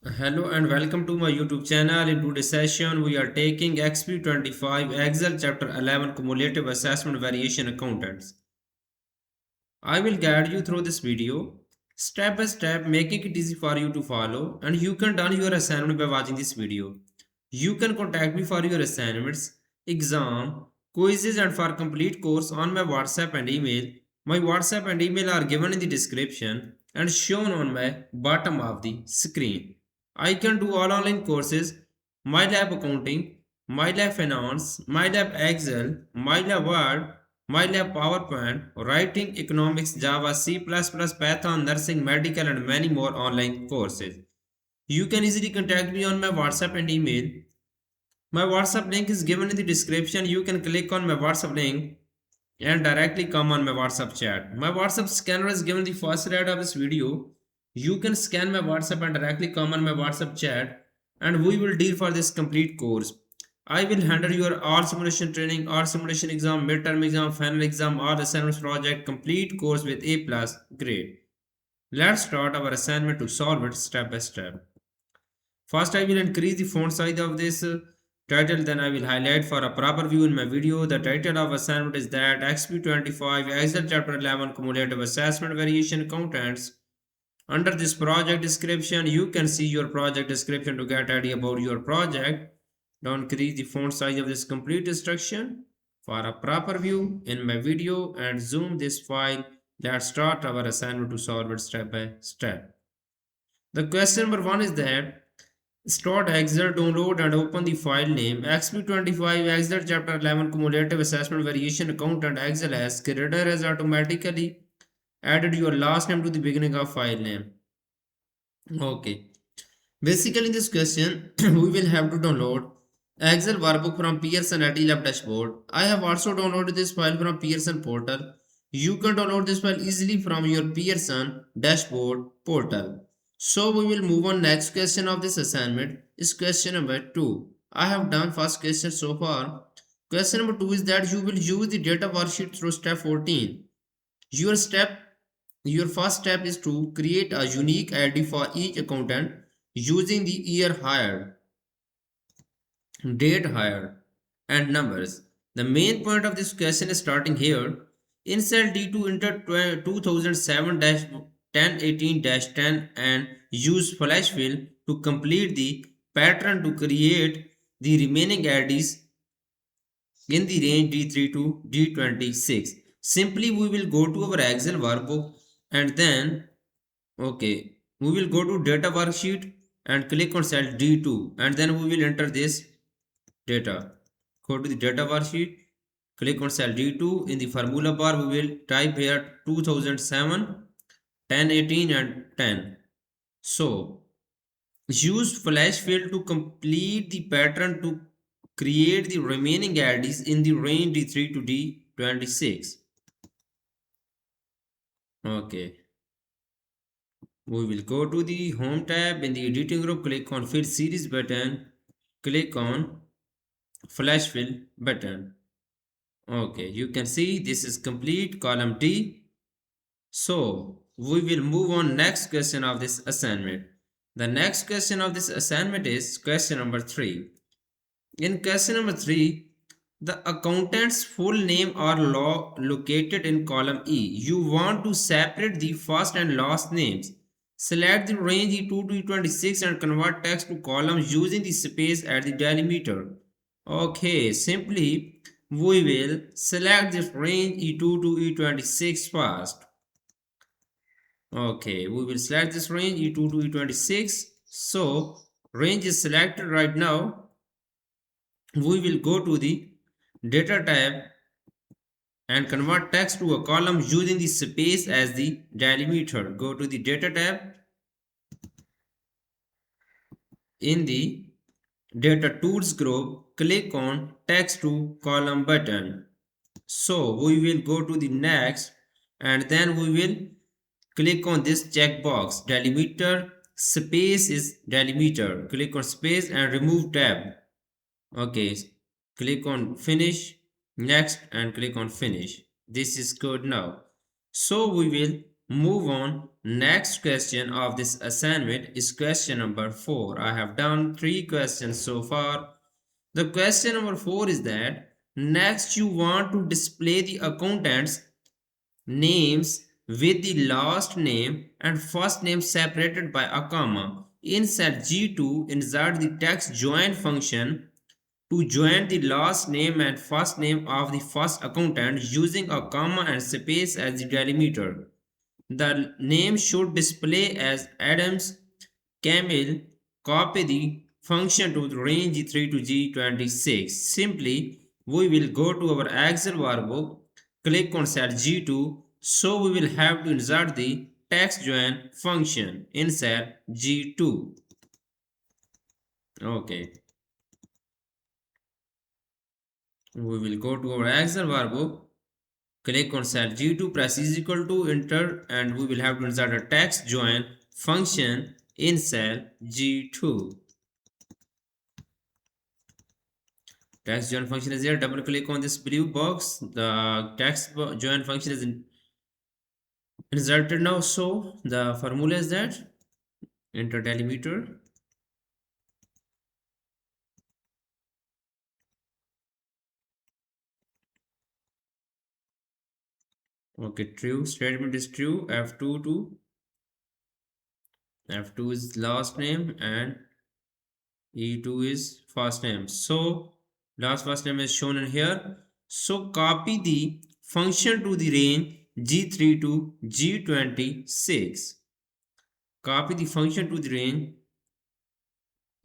Hello and welcome to my YouTube channel. In today's session, we are taking XP25 Excel Chapter 11 Cumulative Assessment Variation Accountants. I will guide you through this video step by step, making it easy for you to follow, and you can done your assignment by watching this video. You can contact me for your assignments, exam, quizzes and for complete course on my WhatsApp and email. My WhatsApp and email are given in the description and shown on my bottom of the screen. I can do all online courses, MyLab Accounting, MyLab Finance, MyLab Excel, MyLab Word, MyLab PowerPoint, Writing, Economics, Java, C++, Python, Nursing, Medical and many more online courses. You can easily contact me on my WhatsApp and email. My WhatsApp link is given in the description. You can click on my WhatsApp link and directly come on my WhatsApp chat. My WhatsApp scanner is given the first slide of this video. You can scan my WhatsApp and directly come on my WhatsApp chat and we will deal for this complete course. I will handle your all simulation training, all simulation exam, midterm exam, final exam, all assignments project, complete course with A plus grade. Let's start our assignment to solve it step by step. First, I will increase the font size of this title, then I will highlight for a proper view in my video. The title of assignment is that XP25 Excel Chapter 11 Cumulative Assessment Variation Accountants. Under this project description, you can see your project description to get idea about your project. Don't increase the font size of this complete instruction. For a proper view in my video and zoom this file, let's start our assignment to solve it step by step. The question number 1 is that start Excel, download and open the file name XP25 Excel Chapter 11 Cumulative Assessment Variation Accountant Excel as Creator has automatically added your last name to the beginning of file name. Okay. Basically, in this question, we will have to download Excel workbook from Pearson at eLab dashboard. I have also downloaded this file from Pearson portal. You can download this file easily from your Pearson dashboard portal. So we will move on. Next question of this assignment is question number 2. I have done first question so far. Question number 2 is that you will use the data worksheet through step 14. Your step your first step is to create a unique ID for each accountant using the year hired, date hired, and numbers. The main point of this question is starting here. In cell D2, enter 2007-1018-10 and use flash fill to complete the pattern to create the remaining IDs in the range D3 to D26. Simply we will go to our Excel workbook and then we will go to data worksheet and click on cell D2 and then we will enter this data. Go to the data worksheet, click on cell D2. In the formula bar we will type here 2007, 1018 and 10. So use flash fill to complete the pattern to create the remaining IDs in the range D3 to D26. Okay. We will go to the home tab. In the editing group, click on fill series button, click on flash fill button. Okay, you can see this is complete column D. So we will move on next question of this assignment. The next question of this assignment is question number 3. In question number 3, the accountant's full name are located in column E. You want to separate the first and last names. Select the range E2 to E26 and convert text to columns using the space at the delimiter. Okay, simply we will select this range E2 to E26 first. Okay, we will select this range E2 to E26. So, range is selected right now. We will go to the data tab and convert text to a column using the space as the delimiter. Go to the data tab. In the data tools group, click on text to column button. So we will go to the next and then we will click on this checkbox delimiter space is delimiter. Click on space and remove tab. Okay, click on finish, next and click on finish. This is good now. So we will move on. Next question of this assignment is question number 4. I have done 3 questions so far. The question number 4 is that next you want to display the accountant's names with the last name and first name separated by a comma. In cell G2, insert the text join function to join the last name and first name of the first accountant using a comma and space as the delimiter. The name should display as Adams Camel. Copy the function to the range G3 to G26. Simply, we will go to our Excel workbook, click on cell G2, so we will have to insert the text join function in cell G2. Okay, we will go to our Excel workbook, click on cell G2, press is equal to enter, and we will have to insert a text join function in cell G2. Text join function is here. Double click on this blue box. The text join function is inserted now. So the formula is that enter delimiter. Okay, true. Statement is true. F2 is last name and E2 is first name. So last first name is shown in here. So copy the function to the range G3 to G26. Copy the function to the range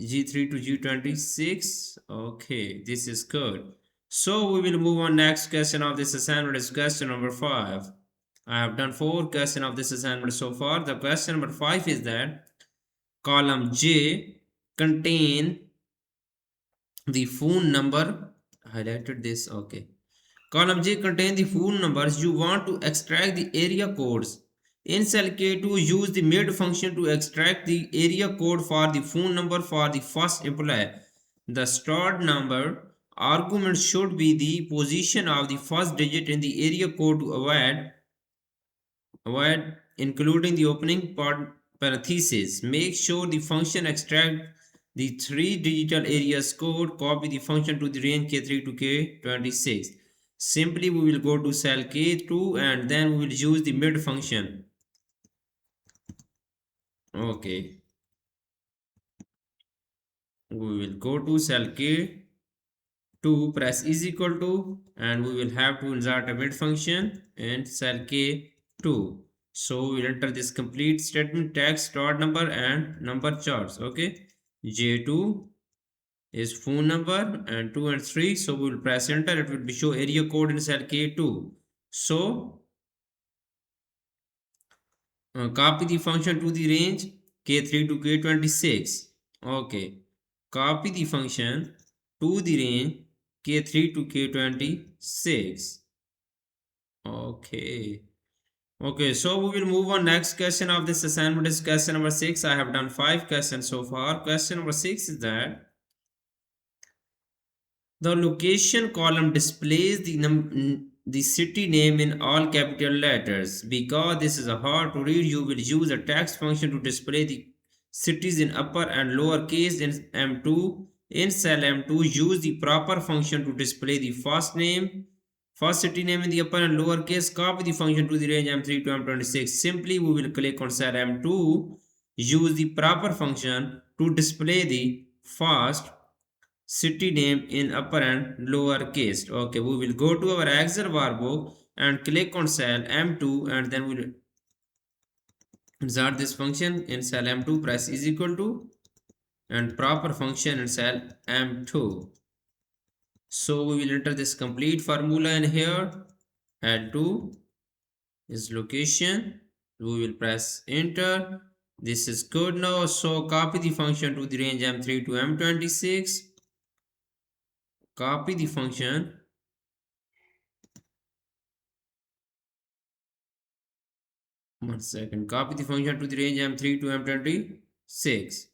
G3 to G26. Okay, this is good. So we will move on next question of this assignment is question number 5. I have done 4 questions of this assignment so far. The question number 5 is that column J contain the phone number. Highlighted this. Okay. Column J contain the phone numbers. You want to extract the area codes. In cell K2, use the mid function to extract the area code for the phone number for the first employee. The stored number argument should be the position of the first digit in the area code to avoid including the opening parenthesis. Make sure the function extract the 3 digital areas code. Copy the function to the range K3 to K26. Simply we will go to cell K2 and then we will use the mid function. Okay, we will go to cell K2, press is equal to, and we will have to insert a mid function in cell K2. So we will enter this complete statement text start number and number charts. Okay, J2 is phone number and 2 and 3. So we will press enter. It will be show area code in cell K2. So copy the function to the range K3 to K26. Okay. Copy the function to the range K3 to K26. Okay. Okay, so we will move on. Next question of this assignment is question number 6. I have done 5 questions so far. Question number 6 is that the location column displays the city name in all capital letters. Because this is hard to read, you will use a text function to display the cities in upper and lower case in M2. In cell M2, use the proper function to display the first city name in the upper and lower case. Copy the function to the range M3 to M26. Simply, we will click on cell M2, use the proper function to display the first city name in upper and lower case. Okay, we will go to our Excel workbook and click on cell M2 and then we'll insert this function in cell M2, press is equal to and proper function in cell M2. So we will enter this complete formula in here. L2 is location. We will press enter. This is good now. So copy the function to the range M3 to M26. Copy the function. One second. Copy the function to the range M3 to M26.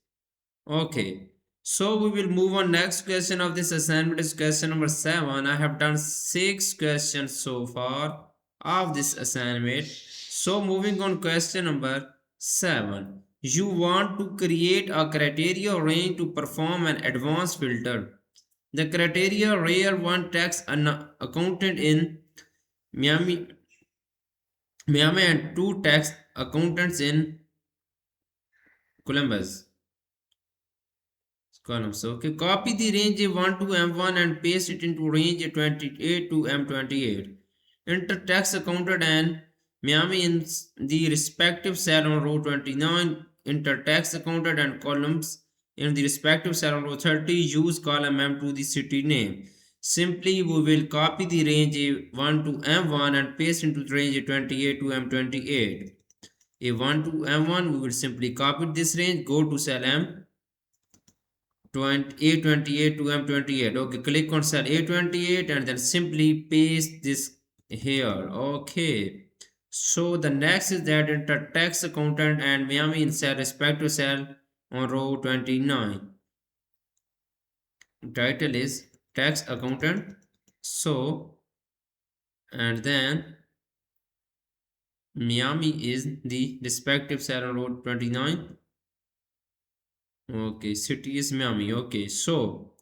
Okay. So we will move on. Next question of this assignment is question number 7. I have done 6 questions so far of this assignment. So moving on question number 7. You want to create a criteria range to perform an advanced filter. The criteria rare one tax an accountant in Miami, Miami and two tax accountants in Columbus. Columns. Okay, copy the range A1 to M1 and paste it into range A28 to M28. Enter tax accountant and Miami in the respective cell on row 29. Enter tax accountant and columns in the respective cell on row 30. Use column M to the city name. Simply, we will copy the range A1 to M1 and paste into the range A28 to M28. A1 to M1, we will simply copy this range, go to cell M. A28 to M28. Okay, click on cell A28 and then simply paste this here. Okay, so the next is that enter tax accountant and Miami in cell respective cell on row 29. Title is tax accountant. So, and then Miami is the respective cell on row 29. Okay, city is Miami. Okay, so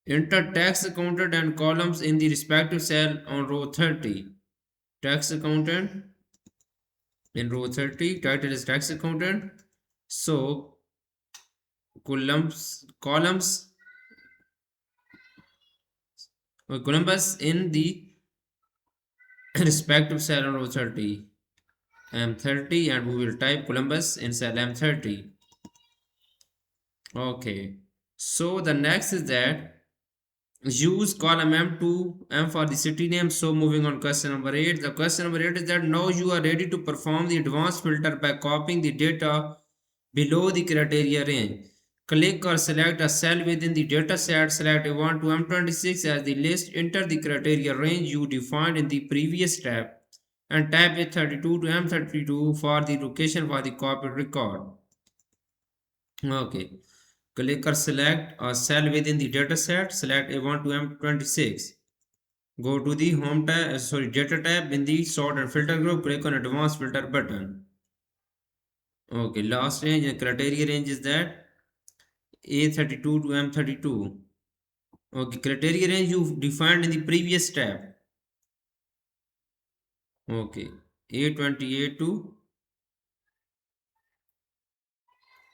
enter tax accountant and columns in the respective cell on row 30. Tax accountant in row 30. Title is tax accountant. So columns Columbus in the respective cell on row 30. M30 and we will type Columbus in cell M30. Okay. So the next is that use column M to M for the city name. So moving on question number 8. The question number 8 is that now you are ready to perform the advanced filter by copying the data below the criteria range. Click or select a cell within the data set. Select A1 to M26 as the list. Enter the criteria range you defined in the previous step and type A32 to M32 for the location for the copied record. Okay. Click or select a cell within the dataset. Select A1 to M26. Go to the home tab, data tab in the sort and filter group. Click on advanced filter button. Okay, last range and criteria range is that A32 to M32. Okay, criteria range you defined in the previous step. Okay, A28 to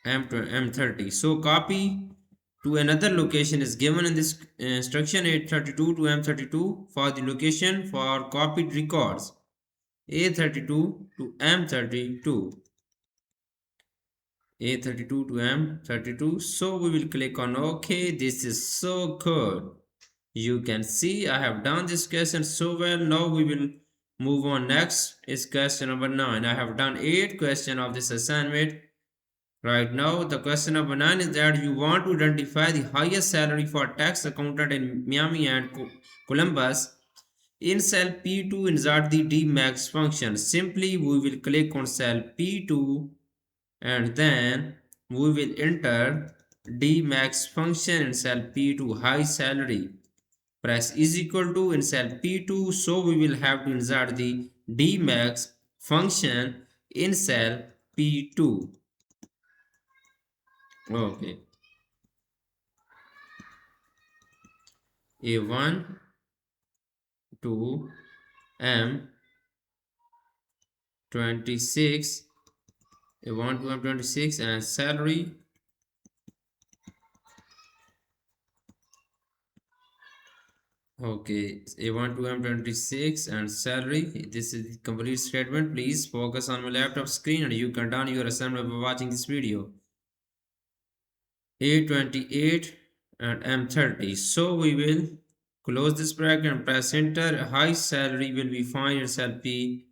M30. So copy to another location is given in this instruction A32 to M32 for the location for copied records. A32 to M32. A32 to M32. So we will click on OK. This is so good. You can see I have done this question so well. Now we will move on. Next is question number 9. I have done 8 questions of this assignment. Right now, the question number 9 is that you want to identify the highest salary for tax accountant in Miami and Columbus. In cell P2, insert the dmax function. Simply, we will click on cell P2 and then we will enter dmax function in cell P2 high salary. Press is equal to in cell P2, so we will have to insert the dmax function in cell P2. Okay. A1 to M26. A1 to M26 and salary. Okay, A1 to M26 and salary. This is the complete statement. Please focus on my laptop screen and you can done your assignment by watching this video. A28 and M30. So we will close this bracket and press enter. High salary will be found in cell P2.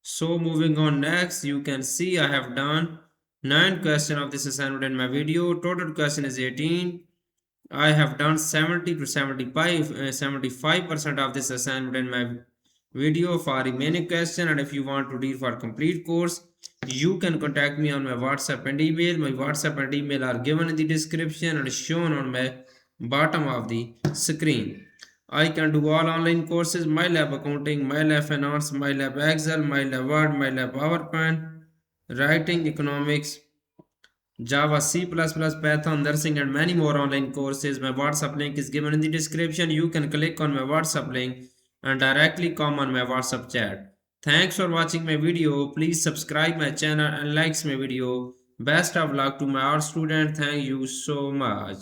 So moving on next, you can see I have done 9 questions of this assignment in my video. Total question is 18. I have done 70 to 75% of this assignment in my video for remaining question, and if you want to read for complete course, you can contact me on my WhatsApp and email. My WhatsApp and email are given in the description and shown on my bottom of the screen. I can do all online courses, MyLab Accounting, MyLab Finance, MyLab Excel, MyLab Word, MyLab PowerPoint, Writing, Economics, Java, C++, Python, Nursing and many more online courses. My WhatsApp link is given in the description. You can click on my WhatsApp link and directly come on my WhatsApp chat. Thanks for watching my video. Please subscribe my channel and likes my video. Best of luck to my all students. Thank you so much.